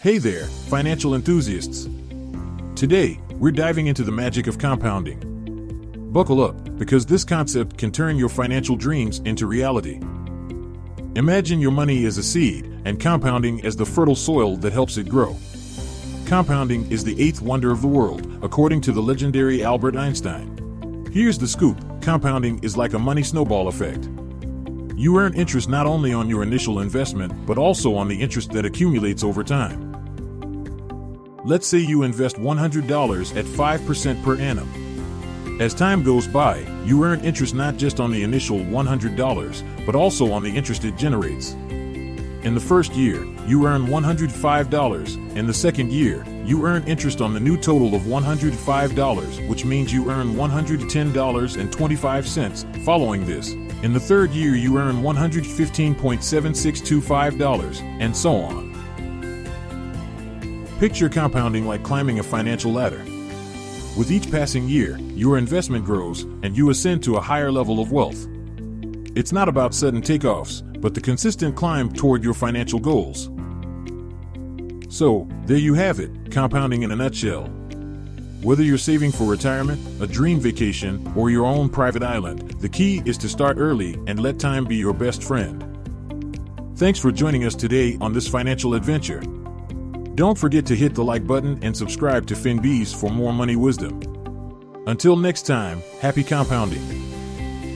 Hey there, financial enthusiasts. Today, we're diving into the magic of compounding. Buckle up, because this concept can turn your financial dreams into reality. Imagine your money as a seed, and compounding as the fertile soil that helps it grow. Compounding is the eighth wonder of the world, according to the legendary Albert Einstein. Here's the scoop: compounding is like a money snowball effect. You earn interest not only on your initial investment, but also on the interest that accumulates over time. Let's say you invest $100 at 5% per annum. As time goes by, you earn interest not just on the initial $100, but also on the interest it generates. In the first year, you earn $105. In the second year, you earn interest on the new total of $105, which means you earn $110.25. Following this, in the third year you earn $115.7625, and so on. Picture compounding like climbing a financial ladder. With each passing year, your investment grows, and you ascend to a higher level of wealth. It's not about sudden takeoffs, but the consistent climb toward your financial goals. So, there you have it, compounding in a nutshell. Whether you're saving for retirement, a dream vacation, or your own private island, the key is to start early and let time be your best friend. Thanks for joining us today on this financial adventure. Don't forget to hit the like button and subscribe to Finbees for more money wisdom. Until next time, happy compounding.